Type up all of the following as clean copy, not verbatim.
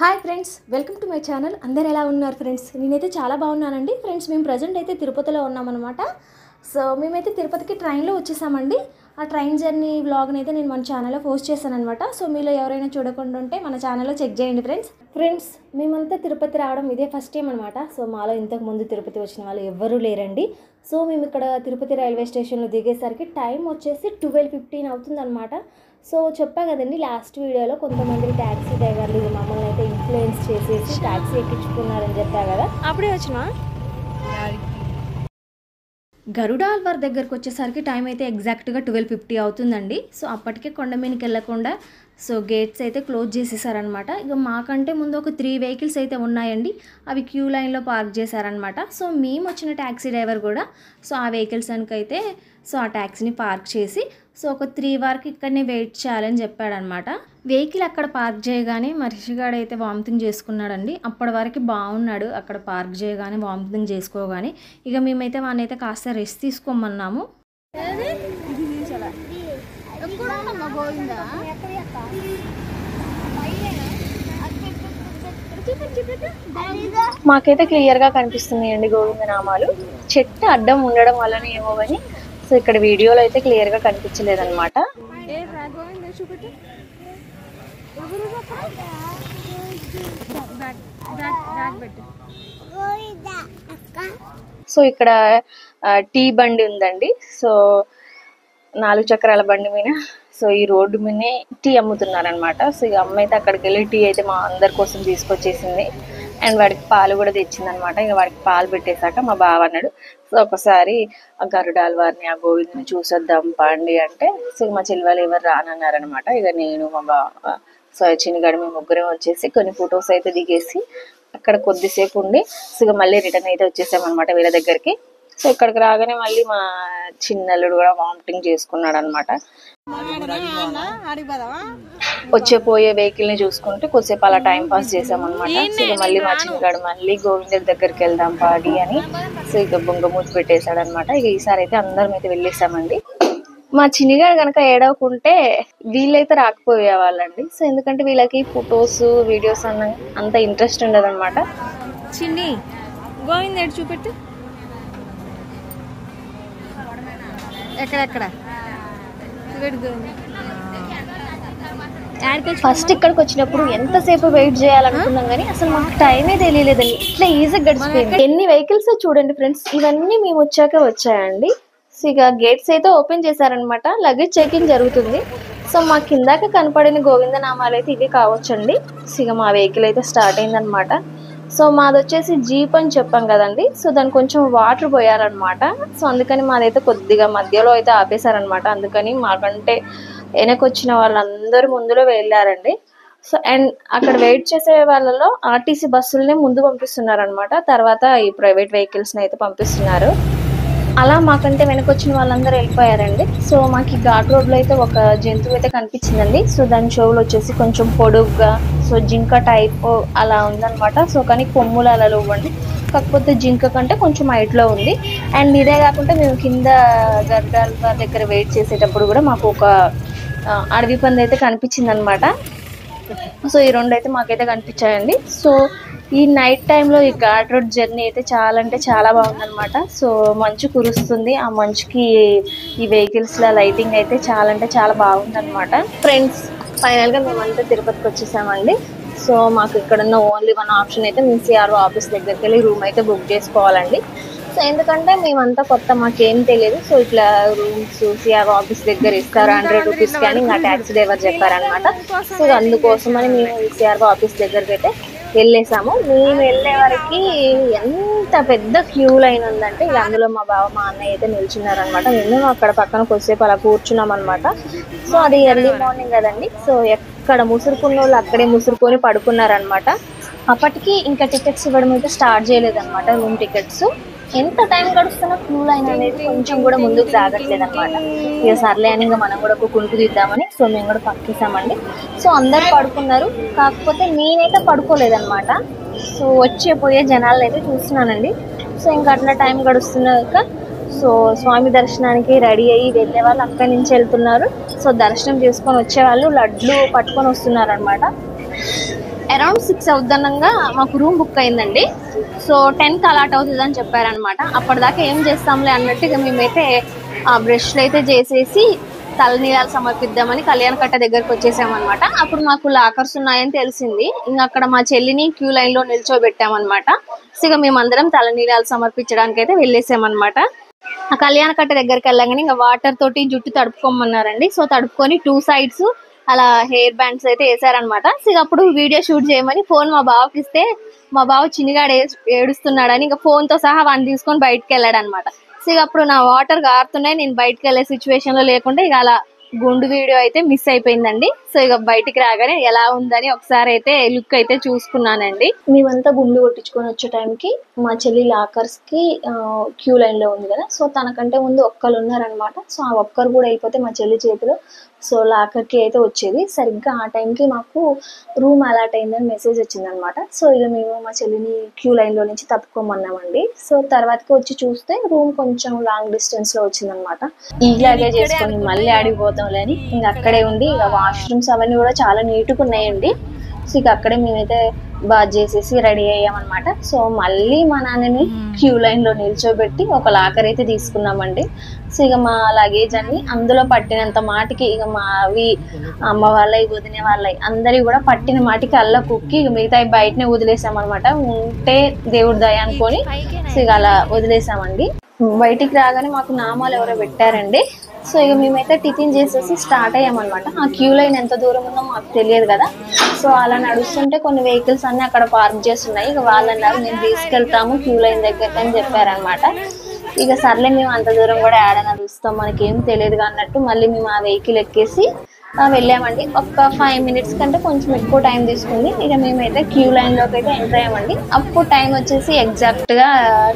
Hi friends, welcome to my channel. అందరు ఎలా ఉన్నారు ఫ్రెండ్స్? నేనైతే చాలా బాగున్నానండి. ఫ్రెండ్స్, మేము ప్రజెంట్ అయితే తిరుపతిలో ఉన్నామన్నమాట. సో మేమైతే తిరుపతికి ట్రైన్లో వచ్చేసామండి. ఆ ట్రైన్ జర్నీ వ్లాగ్ని అయితే నేను మన ఛానల్లో పోస్ట్ చేశాను అనమాట. సో మీలో ఎవరైనా చూడకుండా ఉంటే మన ఛానల్లో చెక్ చేయండి ఫ్రెండ్స్. మేమంతా తిరుపతి రావడం ఇదే ఫస్ట్ టైం అనమాట. సో మాలో ఇంతకు ముందు తిరుపతి వచ్చిన వాళ్ళు ఎవ్వరూ లేరండి. సో మేము ఇక్కడ తిరుపతి రైల్వే స్టేషన్లో దిగేసరికి టైం వచ్చేసి 12:15 అవుతుందన్నమాట. సో చెప్పా కదండి లాస్ట్ వీడియోలో, కొంతమంది ట్యాక్సీ డ్రైవర్లు మమ్మల్ని అయితే ఇన్ఫ్లుయెన్స్ చేసేసి ట్యాక్సీ ఎక్కించుకున్నారని చెప్పా కదా. అప్పుడే వచ్చినా గరుడాల్వార్ దగ్గరకు వచ్చేసరికి టైం అయితే ఎగ్జాక్ట్గా 12:50 అవుతుందండి. సో అప్పటికే కొండ మీదకి వెళ్ళకుండా సో గేట్స్ అయితే క్లోజ్ చేసేసారనమాట. ఇక మాకంటే ముందు ఒక 3 వెహికల్స్ అయితే ఉన్నాయండి. అవి క్యూ లైన్లో పార్క్ చేశారనమాట. సో మేము వచ్చిన ట్యాక్సీ డ్రైవర్ కూడా సో ఆ వెహికల్స్ అయితే సో ఆ ట్యాక్సీని పార్క్ చేసి సో ఒక 3 వరకు ఇక్కడనే వెయిట్ చేయాలని చెప్పాడనమాట. వెహికల్ అక్కడ పార్క్ చేయగానే మనిషిగాడు అయితే వామిటింగ్ చేసుకున్నాడండి. అప్పటి వరకు బాగున్నాడు, అక్కడ పార్క్ చేయగానే వామిటింగ్ చేసుకోగానే. ఇక మేమైతే వాడిని అయితే కాస్త రెస్ట్ తీసుకోమన్నాము. మాకైతే క్లియర్గా కనిపిస్తున్నాయండి గోవింద నామాలు. చెట్టు అడ్డం ఉండడం వల్లనే ఏమో కానీ సో ఇక్కడ వీడియోలో అయితే క్లియర్గా కనిపించలేదన్నమాట. సో ఇక్కడ టీ బండి ఉందండి. సో 4 చక్రాల బండి మీద సో ఈ రోడ్డు మీదనే టీ అమ్ముతున్నారనమాట. సో ఇక అమ్మ అయితే అక్కడికి వెళ్ళి టీ అయితే మా అందరి కోసం తీసుకొచ్చేసింది. అండ్ వాడికి పాలు కూడా తెచ్చిందనమాట. ఇక వాడికి పాలు పెట్టేశాక మా బావ అన్నాడు, సో ఒకసారి ఆ గరుడాల్వారిని ఆ గోవిందని చూసొద్దాం పండి అంటే, సో మా చెల్లెలు ఎవరు రానన్నారనమాట. ఇక నేను మా బావ సో చిన్నగాడు మేము ముగ్గురం వచ్చేసి కొన్ని ఫొటోస్ అయితే దిగేసి అక్కడ కొద్దిసేపు ఉండి సో ఇక మళ్ళీ రిటర్న్ అయితే వచ్చేసామన్నమాట వీళ్ళ దగ్గరికి. సో ఇక్కడికి రాగానే మళ్ళీ మా చిన్నల్లుడు కూడా వామిటింగ్ చేసుకున్నాడు అనమాట. వచ్చే పోయే వెహికల్ ని చూసుకుంటే కొద్దిసేపు అలా టైం పాస్ చేసామన్నమాట. సో ఇక మళ్ళీ మా చిన్నగాడు మళ్ళీ గోవింద దగ్గరికి వెళ్దాం పాడి అని సో ఇక బొంగమూతి పెట్టేశాడు అనమాట. ఇక ఈసారి అయితే అందరం అయితే వెళ్ళేసామండి. మా చిన్నగాడు కనుక ఏడవకుంటే వీళ్ళైతే రాకపోయే వాళ్ళండి. సో ఎందుకంటే వీళ్ళకి ఫొటోస్ వీడియోస్ అంత ఇంట్రెస్ట్ ఉండదు అనమాట. చిన్ని గోవింద చూపెట్టు ఎక్కడెక్కడ. ఫస్ట్ ఇక్కడికి వచ్చినప్పుడు ఎంతసేపు వెయిట్ చేయాలనుకున్నాం కానీ అసలు మాకు టైమే తెలియలేదండి. ఇట్లా ఈజీగా గడిచిపోయింది. ఎన్ని వెహికల్స్ చూడండి ఫ్రెండ్స్, ఇవన్నీ మేము వచ్చాక వచ్చాయండి. సో ఇక గేట్స్ అయితే ఓపెన్ చేశారనమాట. లగేజ్ చెకింగ్ జరుగుతుంది. సో మా కిందాక కనపడిన గోవింద నామాలు అయితే ఇవి కావచ్చండి. సో ఇక మా వెహికల్ అయితే స్టార్ట్ అయిందనమాట. సో మాది వచ్చేసి జీప్ అని చెప్పాం కదండి. సో దానికి కొంచెం వాటర్ పోయారనమాట. సో అందుకని మాదైతే కొద్దిగా మధ్యలో అయితే ఆపేశారనమాట. అందుకని మాకంటే వెనకొచ్చిన వాళ్ళందరూ ముందులో వెళ్ళారండి. సో అండ్ అక్కడ వెయిట్ చేసే వాళ్ళలో ఆర్టీసీ బస్సులనే ముందు పంపిస్తున్నారనమాట. తర్వాత ఈ ప్రైవేట్ వెహికల్స్ని అయితే పంపిస్తున్నారు. అలా మాకంటే వెనకొచ్చిన వాళ్ళందరూ వెళ్ళిపోయారండి. సో మాకు ఘాట్ రోడ్లో అయితే ఒక జంతువు అయితే కనిపించిందండి. సో దాని చెవులు వచ్చేసి కొంచెం పొడుగ్గా సో జింక టైప్ అలా ఉందన్నమాట. సో కానీ కొమ్ములు అలా ఇవ్వండి, కాకపోతే జింక కంటే కొంచెం హైట్లో ఉంది. అండ్ ఇదే కాకుండా మేము కింద గరుడాల్వార్ దగ్గర వెయిట్ చేసేటప్పుడు కూడా మాకు ఒక అడవి పంది అయితే కనిపించింది అనమాట. సో ఈ రెండు అయితే మాకైతే కనిపించాయండి. సో ఈ నైట్ టైంలో ఈ ఘాట్ రోడ్ జర్నీ అయితే చాలా అంటే చాలా బాగుందన్నమాట. సో మంచు కురుస్తుంది. ఆ మంచుకి ఈ వెహికల్స్లో లైటింగ్ అయితే చాలా అంటే చాలా బాగుందన్నమాట. ఫ్రెండ్స్, ఫైనల్గా మేమంతా తిరుపతికి వచ్చేసామండి. సో మాకు ఇక్కడ ఉన్న ఓన్లీ వన్ ఆప్షన్ అయితే మేము సిఆర్ఓ ఆఫీస్ దగ్గరికి వెళ్ళి రూమ్ అయితే బుక్ చేసుకోవాలండి. సో ఎందుకంటే మేమంతా కొత్త, మాకేం తెలియదు. సో ఇట్లా రూమ్స్ సిఆర్ఓ ఆఫీస్ దగ్గర ఇస్తారు 100 రూపీస్ కానీ ఇంకా ట్యాక్సీ డ్రైవర్ చెప్పారనమాట. సో అందుకోసమని మేము సిఆర్ఓ ఆఫీస్ దగ్గరికి అయితే వెళ్ళేసాము. మేము వెళ్ళే వరకు ఎంత పెద్ద క్యూ లైన్ ఉందంటే ఇక అందులో మా బావ మా అన్నయ్య అయితే నిల్చున్నారనమాట. మేము అక్కడ పక్కన కొద్దిసేపు అలా కూర్చున్నాం అనమాట. సో అది ఎర్లీ మార్నింగ్ కదండి. సో ఎక్కడ ముసురుకున్న వాళ్ళు అక్కడే ముసురుకొని పడుకున్నారనమాట. అప్పటికి ఇంకా టికెట్స్ ఇవ్వడం అయితే స్టార్ట్ చేయలేదన్నమాట, రూమ్ టికెట్స్. ఎంత టైం గడుస్తున్నా క్యూ లైన్ అనేది కొంచెం కూడా ముందుకు సాగట్లేదు అనమాట. ఇక సర్లే అని ఇంకా మనం కూడా ఒక కునుకు తీద్దామని సో మేము కూడా పక్కేసామండి. సో అందరు పడుకున్నారు, కాకపోతే నేనైతే పడుకోలేదన్నమాట. సో వచ్చే పోయే జనాలను అయితే చూస్తున్నానండి. సో ఇంకా అట్లా టైం గడుస్తున్నాక సో స్వామి దర్శనానికి రెడీ అయ్యి వెళ్ళే వాళ్ళు అక్కడి నుంచి వెళ్తున్నారు. సో దర్శనం చేసుకొని వచ్చే వాళ్ళు లడ్లు పట్టుకొని వస్తున్నారు అనమాట. అరౌండ్ 6 అవుద్దనంగా మాకు రూమ్ బుక్ అయిందండి. సో 10కి అలాట్ అవుతుంది అని చెప్పారనమాట. అప్పటిదాకా ఏం చేస్తాంలే అన్నట్టు ఇక మేమైతే బ్రష్లు అయితే చేసేసి తలనీలాలు సమర్పిద్దామని కళ్యాణ కట్ట దగ్గరకు వచ్చేసామన్నమాట. అప్పుడు మాకు లాకర్స్ ఉన్నాయని తెలిసింది. ఇంకా అక్కడ మా చెల్లిని క్యూ లైన్ లో నిల్చోబెట్టామన్నమాట. సో ఇక మేమందరం తలనీలాలు సమర్పించడానికి అయితే వెళ్ళేసామన్నమాట. ఆ కళ్యాణ కట్ట దగ్గరికి వెళ్ళగానే ఇంకా వాటర్ తోటి జుట్టు తడుపుకోమన్నారండి. సో తడుపుకొని 2 sides అలా హెయిర్ బ్యాండ్స్ అయితే వేసారనమాట. సో అప్పుడు వీడియో షూట్ చేయమని ఫోన్ మా బావకి ఇస్తే మా బావ చిన్నగాడు ఏడుస్తున్నాడని ఇంకా ఫోన్ తో సహా వాడిని తీసుకొని బయటకు వెళ్ళాడు అనమాట. సో ఇక అప్పుడు నా వాటర్ గారుతున్నాయి, నేను బయటకు వెళ్ళే సిచ్యువేషన్ లో లేకుండా ఇక అలా గుండు వీడియో అయితే మిస్ అయిపోయిందండి. సో ఇక బయటికి రాగానే ఎలా ఉందని ఒకసారి అయితే లుక్ అయితే చూసుకున్నానండి. మేమంతా గుండు కొట్టించుకొని వచ్చే టైంకి మా చెల్లి లాకర్స్ కి క్యూ లైన్ లో ఉంది కదా, సో తనకంటే ముందు ఒక్కరు ఉన్నారనమాట. సో ఆ ఒక్కరు కూడా అయిపోతే మా చెల్లి చేతిలో సో లాకర్ కి అయితే వచ్చేది. సరిగ్గా ఆ టైంకి మాకు రూమ్ అలాట్ అయిందని మెసేజ్ వచ్చిందనమాట. సో ఇక మేము మా చెల్లిని క్యూ లైన్ లో నుంచి తప్పుకోమన్నామండి. సో తర్వాతకి వచ్చి చూస్తే రూమ్ కొంచెం లాంగ్ డిస్టెన్స్ లో వచ్చిందనమాట. ఇలాగే చేసుకొని మళ్ళీ ఆడిపోతాంలే అని ఇంకా అక్కడే ఉండి ఇక వాష్రూమ్స్ అవన్నీ కూడా చాలా నీట్గా ఉన్నాయండి. సో ఇక అక్కడే మేమైతే బాత్ చేసేసి రెడీ అయ్యామన్నమాట. సో మళ్ళీ మా నాన్నని క్యూ లైన్ లో నిల్చోబెట్టి ఒక లాకర్ అయితే తీసుకున్నామండి. సో ఇక మా లగేజ్ అన్ని అందులో పట్టినంత మాటికి ఇక మావి అమ్మ వాళ్ళవి వదిన వాళ్ళవి అందరి కూడా పట్టిన మాటికి అల్ల కుక్కి ఇక మిగతా బయటనే వదిలేసామన్నమాట. ఉంటే దేవుడి దయ అనుకొని సో ఇక అలా వదిలేసామండి. బయటికి రాగానే మాకు నామాలు ఎవరో పెట్టారండి. సో ఇక మేమైతే టిఫిన్ చేసేసి స్టార్ట్ అయ్యామన్నమాట. ఆ క్యూ లైన్ ఎంత దూరం ఉందో మాకు తెలియదు కదా. సో అలా నడుస్తుంటే కొన్ని వెహికల్స్ అన్ని అక్కడ పార్క్ చేస్తున్నాయి. ఇక వాళ్ళు అన్నారు మేము తీసుకెళ్తాము క్యూ లైన్ దగ్గరికి అని చెప్పారనమాట. ఇక సర్లే మేము అంత దూరం కూడా యాడ నడుస్తాం మనకేం తెలియదు అన్నట్టు మళ్ళీ మేము ఆ వెహికల్ ఎక్కేసి వెళ్ళామండి. ఒక 5 minutes కంటే కొంచెం ఎక్కువ టైం తీసుకుంది. ఇక మేమైతే క్యూ లైన్ లోకి అయితే ఎంటర్ అయ్యామండి. అప్పుడు టైం వచ్చేసి ఎగ్జాక్ట్ గా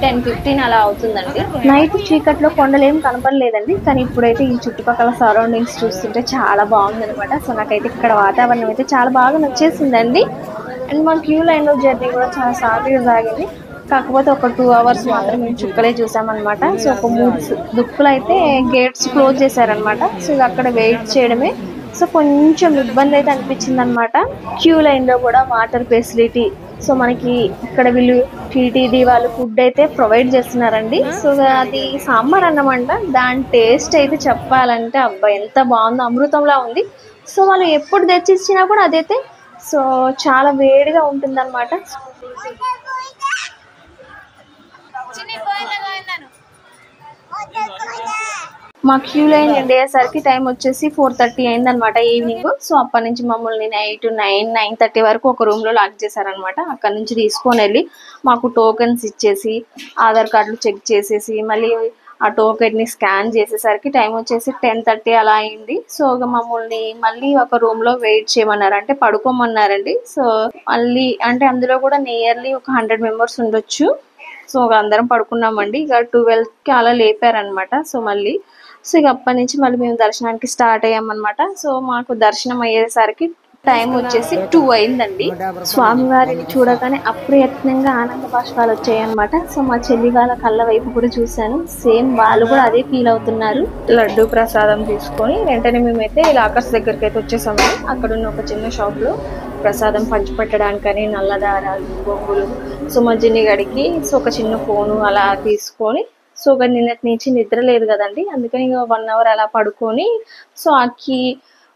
10:15 అలా అవుతుందండి. నైట్ చీకట్లో కొండలు ఏం కనపడలేదండి, కానీ ఇప్పుడైతే ఈ చుట్టుపక్కల సరౌండింగ్స్ చూస్తుంటే చాలా బాగుంది అనమాట. సో నాకైతే ఇక్కడ వాతావరణం అయితే చాలా బాగా నచ్చేసిందండి. అండ్ మన క్యూ లైన్ లో జర్నీ కూడా చాలా సాఫీగా సాగింది. కాకపోతే ఒక 2 hours మాత్రం మేము చుక్కలే చూసామన్నమాట. సో ఒక 3 దుక్కులు అయితే గేట్స్ క్లోజ్ చేశారనమాట. సో ఇక అక్కడ వెయిట్ చేయడమే. సో కొంచెం ఇబ్బంది అయితే అనిపించింది అనమాట. క్యూ లైన్ లో కూడా వాటర్ ఫెసిలిటీ సో మనకి ఇక్కడ వీళ్ళు టీటీడీ వాళ్ళు ఫుడ్ అయితే ప్రొవైడ్ చేస్తున్నారండి. సో అది సాంబార్ అన్నమాట. దాని టేస్ట్ అయితే చెప్పాలంటే అబ్బా ఎంత బాగుందో, అమృతంలా ఉంది. సో వాళ్ళు ఎప్పుడు తెచ్చిచ్చినా కూడా అదైతే సో చాలా వేడిగా ఉంటుంది అనమాట. మా క్యూ లైన్ ఎండ్ అయ్యేసరికి టైం వచ్చేసి 4:30 అయిందనమాట ఈవినింగ్. సో అప్పటి నుంచి మమ్మల్ని నైట్ 9:30 వరకు ఒక రూమ్ లో లాక్ చేశారనమాట. అక్కడ నుంచి తీసుకొని వెళ్ళి మాకు టోకెన్స్ ఇచ్చేసి ఆధార్ కార్డులు చెక్ చేసేసి మళ్ళీ ఆ టోకెన్ ని స్కాన్ చేసేసరికి టైం వచ్చేసి 10:30 అలా అయింది. సో మమ్మల్ని మళ్ళీ ఒక రూమ్ లో వెయిట్ చేయమన్నారు, అంటే పడుకోమన్నారండి. సో మళ్ళీ అంటే అందులో కూడా నియర్లీ ఒక 100 members ఉండొచ్చు. సో అందరం పడుకున్నామండి. ఇక 12కి అలా లేపారనమాట. సో మళ్ళీ సో ఇక అప్పటి నుంచి మళ్ళీ మేము దర్శనానికి స్టార్ట్ అయ్యామన్నమాట. సో మాకు దర్శనం అయ్యేసరికి టైం వచ్చేసి 2 అయిందండి. స్వామివారిని చూడగానే అప్రయత్నంగా ఆనంద బాష్పాలు వచ్చాయన్నమాట. సో మా చెల్లి వాళ్ళ కళ్ళ వైపు కూడా చూశాను, సేమ్ వాళ్ళు కూడా అదే ఫీల్ అవుతున్నారు. లడ్డు ప్రసాదం తీసుకొని వెంటనే మేమైతే లాకర్స్ దగ్గరికి అయితే వచ్చేసాము. అక్కడ ఉన్న ఒక చిన్న షాప్ లో ప్రసాదం పంచిపెట్టడానికని నల్లదారాలు బొంగులు సో మా జిన్నిగడికి సో ఒక చిన్న ఫోను అలా తీసుకొని సో ఒక నిన్నటి నుంచి నిద్ర లేదు కదండి, అందుకని 1 hour అలా పడుకొని సో అక్కి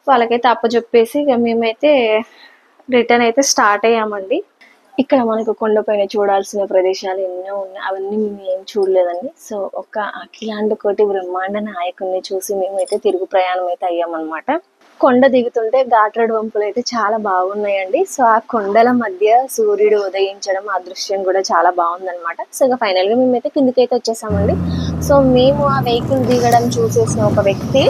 వాళ్ళకైతే అప్పచెప్పేసి ఇక మేమైతే రిటర్న్ అయితే స్టార్ట్ అయ్యామండి. ఇక్కడ మనకు కొండపైన చూడాల్సిన ప్రదేశాలు ఎన్నో ఉన్నాయి, అవన్నీ మేము ఏం చూడలేదండి. సో ఒక అఖిలాండ కోటి బ్రహ్మాండ నాయకుడిని చూసి మేమైతే తిరుగు ప్రయాణం అయితే అయ్యామన్నమాట. కొండ దిగుతుంటే ఘాట్రడ్ వంపులు అయితే చాలా బాగున్నాయండి. సో ఆ కొండల మధ్య సూర్యుడు ఉదయించడం ఆ దృశ్యం కూడా చాలా బాగుందన్నమాట. సో ఇక ఫైనల్ గా మేమైతే కిందికైతే వచ్చేసామండి. సో మేము ఆ వెహికల్ దిగడం చూసేసిన ఒక వ్యక్తి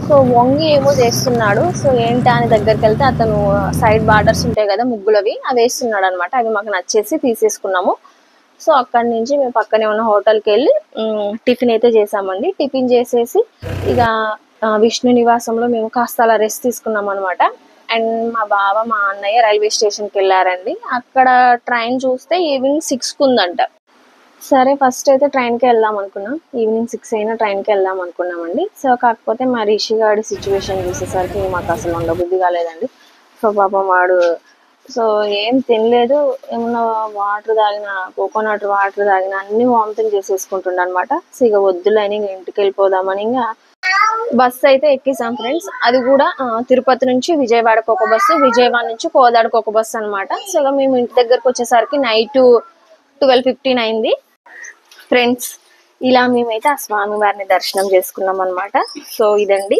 సో వంగి ఏమో చేస్తున్నాడు. సో ఏంటా అని దగ్గరికి వెళ్తే అతను సైడ్ బార్డర్స్ ఉంటాయి కదా ముగ్గులవి అవి వేస్తున్నాడు అనమాట. అవి మాకు నచ్చేసి తీసేసుకున్నాము. సో అక్కడి నుంచి మేము పక్కనే ఉన్న హోటల్కి వెళ్ళి టిఫిన్ అయితే చేసామండి. టిఫిన్ చేసేసి ఇక విష్ణు నివాసంలో మేము కాస్త అలా రెస్ట్ తీసుకున్నాం అనమాట. అండ్ మా బావ మా అన్నయ్య రైల్వే స్టేషన్కి వెళ్ళారండి. అక్కడ ట్రైన్ చూస్తే ఈవినింగ్ 6కి ఉందంట. సరే ఫస్ట్ అయితే ట్రైన్కి వెళ్దాం అనుకున్నాం, ఈవినింగ్ 6 అయినా ట్రైన్కి వెళ్దాం అనుకున్నామండి. సో కాకపోతే మా రిషి గాడి సిచ్యువేషన్ చూసేసరికి మాకు అసలు ఉండబుద్ధి కాలేదండి. సో పాపం వాడు సో ఏం తినలేదు, ఏమన్నా వాటర్ తాగిన, కోకోనట్ వాటర్ తాగిన అన్ని వామిటింగ్ చేసేసుకుంటుండ అనమాట. సో ఇక వద్దులని ఇంటికి వెళ్ళిపోదామని ఇంకా బస్సు అయితే ఎక్కేసాం ఫ్రెండ్స్. అది కూడా తిరుపతి నుంచి విజయవాడకు ఒక బస్సు, విజయవాడ నుంచి కోదాడకు ఒక బస్సు అనమాట. సో ఇక మేము ఇంటి దగ్గరకు వచ్చేసరికి నైట్ 12:15 అయింది ఫ్రెండ్స్. ఇలా మేమైతే ఆ స్వామి వారిని దర్శనం చేసుకున్నాం అనమాట. సో ఇదండి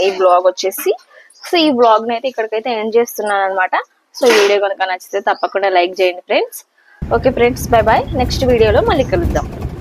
ఈ బ్లాగ్ వచ్చేసి. సో ఈ బ్లాగ్ ని అయితే ఇక్కడికైతే ఎండ్ చేస్తున్నాను అనమాట. సో ఈ వీడియో కనుక నచ్చితే తప్పకుండా లైక్ చేయండి friends. Okay friends, bye bye. Next వీడియోలో మళ్ళీ కలుద్దాం.